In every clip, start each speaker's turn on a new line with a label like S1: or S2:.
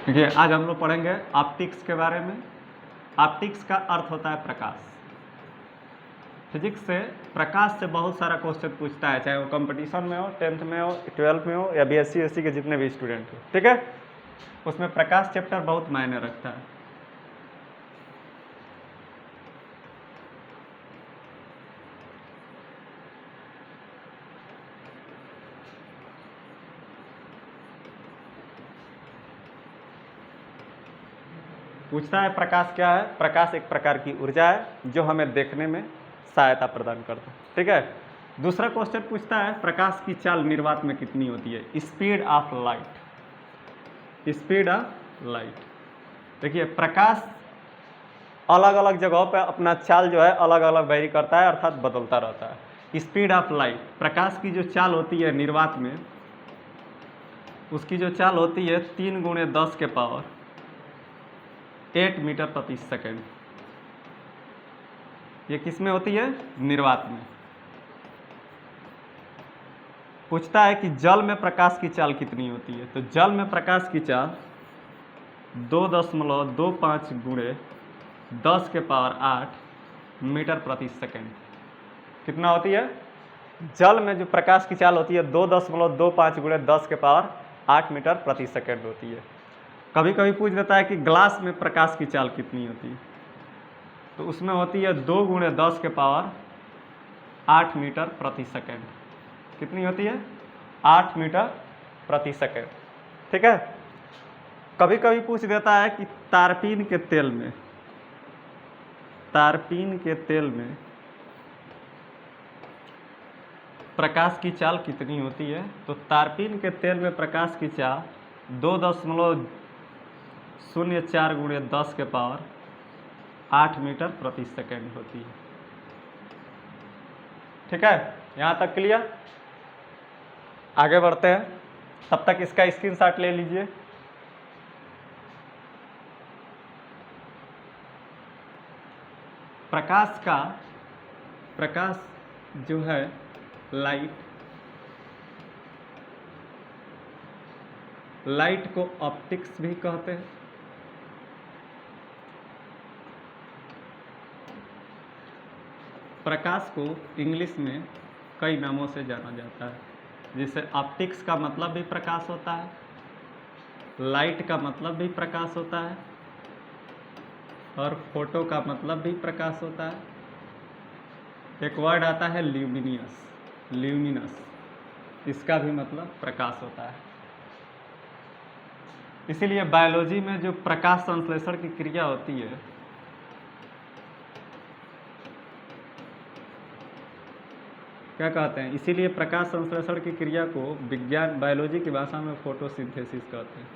S1: देखिए आज हम लोग पढ़ेंगे ऑप्टिक्स के बारे में। ऑप्टिक्स का अर्थ होता है प्रकाश। फिजिक्स से प्रकाश से बहुत सारा क्वेश्चन पूछता है, चाहे वो कंपटीशन में हो, 10th में हो, 12th में हो या BSc SC के जितने भी स्टूडेंट हो, ठीक है। उसमें प्रकाश चैप्टर बहुत मायने रखता है। पूछता है प्रकाश क्या है। प्रकाश एक प्रकार की ऊर्जा है जो हमें देखने में सहायता प्रदान करता है, ठीक है। दूसरा क्वेश्चन पूछता है प्रकाश की चाल निर्वात में कितनी होती है, speed of light. Speed of light. देखिए प्रकाश अलग अलग जगहों पर अपना चाल जो है अलग अलग वेरी करता है, अर्थात बदलता रहता है। स्पीड ऑफ लाइट, प्रकाश की जो चाल होती है निर्वात में, उसकी जो चाल होती है 3 × 10 के पावर 8 मीटर प्रति सेकेंड। ये किस में होती है? निर्वात में। पूछता है कि जल में प्रकाश की चाल कितनी होती है, तो जल में प्रकाश की चाल 2.25 × 10 के पावर 8 मीटर प्रति सेकेंड। कितना होती है? जल में जो प्रकाश की चाल होती है 2.25 × 10 के पावर 8 मीटर प्रति सेकेंड होती है। कभी कभी पूछ देता है कि ग्लास में प्रकाश की चाल कितनी होती है, तो उसमें होती है 2 × 10 के पावर 8 मीटर प्रति सेकेंड। कितनी होती है? 8 मीटर प्रति सेकेंड, ठीक है। कभी कभी पूछ देता है कि तारपीन के तेल में प्रकाश की चाल कितनी होती है, तो तारपीन के तेल में प्रकाश की चाल 2.04 × 10 के पावर 8 मीटर प्रति सेकेंड होती है, ठीक है। यहाँ तक क्लियर। आगे बढ़ते हैं, तब तक इसका स्क्रीनशॉट ले लीजिए। प्रकाश जो है लाइट को ऑप्टिक्स भी कहते हैं। प्रकाश को इंग्लिश में कई नामों से जाना जाता है, जैसे ऑप्टिक्स का मतलब भी प्रकाश होता है, लाइट का मतलब भी प्रकाश होता है, और फोटो का मतलब भी प्रकाश होता है। एक वर्ड आता है ल्यूमिनस, इसका भी मतलब प्रकाश होता है। इसीलिए बायोलॉजी में जो प्रकाश संश्लेषण की क्रिया होती है, क्या कहते हैं, इसीलिए प्रकाश संश्लेषण की क्रिया को विज्ञान बायोलॉजी की भाषा में फोटोसिंथेसिस कहते हैं।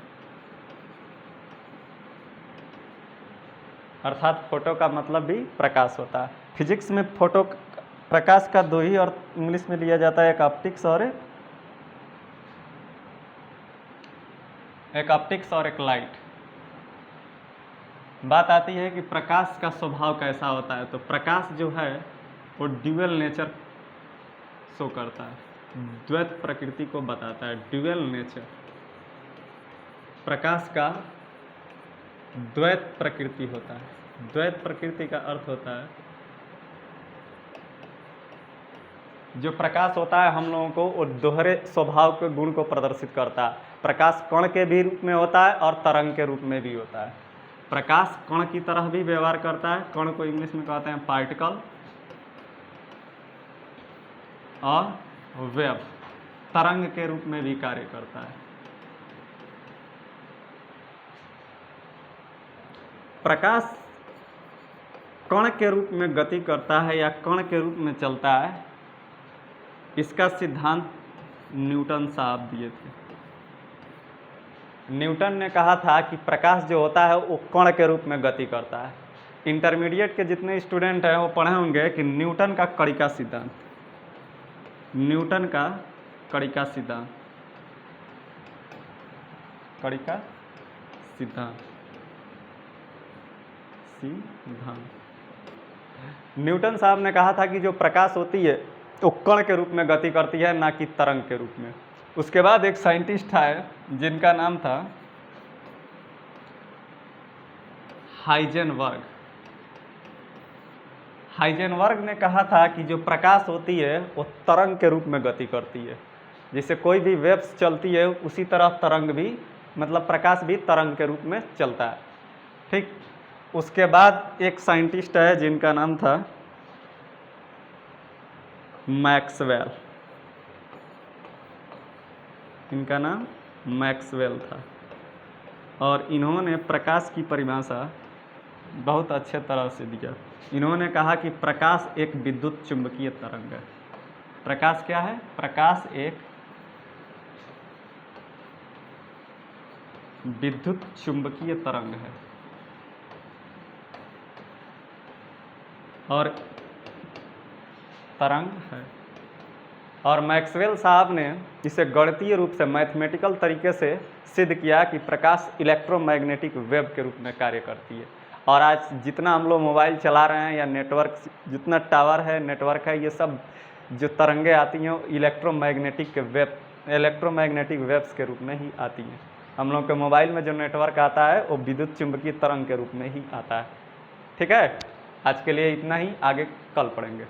S1: अर्थात फोटो का मतलब भी प्रकाश होता है। फिजिक्स में फोटो प्रकाश का 2 ही और इंग्लिश में लिया जाता है, एक ऑप्टिक्स और एक लाइट। बात आती है कि प्रकाश का स्वभाव कैसा होता है, तो प्रकाश जो है वो ड्यूअल नेचर शो करता है, द्वैत प्रकृति को बताता है। ड्यूअल नेचर, प्रकाश का द्वैत प्रकृति होता है। द्वैत प्रकृति का अर्थ होता है जो प्रकाश होता है हम लोगों को वो दोहरे स्वभाव के गुण को प्रदर्शित करता है। प्रकाश कण के भी रूप में होता है और तरंग के रूप में भी होता है। प्रकाश कण की तरह भी व्यवहार करता है, कण को इंग्लिश में कहते हैं पार्टिकल, और वेव तरंग के रूप में भी कार्य करता है। प्रकाश कण के रूप में गति करता है या कण के रूप में चलता है, इसका सिद्धांत न्यूटन साहब दिए थे। न्यूटन ने कहा था कि प्रकाश जो होता है वो कण के रूप में गति करता है। इंटरमीडिएट के जितने स्टूडेंट हैं वो पढ़े होंगे कि न्यूटन का कणिका सिद्धांत, न्यूटन साहब ने कहा था कि जो प्रकाश होती है वो कण के रूप में गति करती है, ना कि तरंग के रूप में। उसके बाद एक साइंटिस्ट आए जिनका नाम था हाइजेनबर्ग। हाइजेनबर्ग ने कहा था कि जो प्रकाश होती है वो तरंग के रूप में गति करती है। जैसे कोई भी वेव्स चलती है उसी तरह तरंग भी, मतलब प्रकाश भी तरंग के रूप में चलता है। ठीक, उसके बाद एक साइंटिस्ट है जिनका नाम था मैक्सवेल। इनका नाम मैक्सवेल था और इन्होंने प्रकाश की परिभाषा बहुत अच्छे तरह से दिया। इन्होंने कहा कि प्रकाश एक विद्युत चुंबकीय तरंग है। प्रकाश क्या है? प्रकाश एक विद्युत चुंबकीय तरंग है और तरंग है। और मैक्सवेल साहब ने इसे गणितीय रूप से मैथमेटिकल तरीके से सिद्ध किया कि प्रकाश इलेक्ट्रोमैग्नेटिक वेव के रूप में कार्य करती है। और आज जितना हम लोग मोबाइल चला रहे हैं या नेटवर्क, जितना टावर है, नेटवर्क है, ये सब जो तरंगे आती हैं इलेक्ट्रोमैग्नेटिक वेव्स के रूप में ही आती हैं। हम लोग के मोबाइल में जो नेटवर्क आता है वो विद्युत चुंबकीय तरंग के रूप में ही आता है। ठीक है, आज के लिए इतना ही, आगे कल पढ़ेंगे।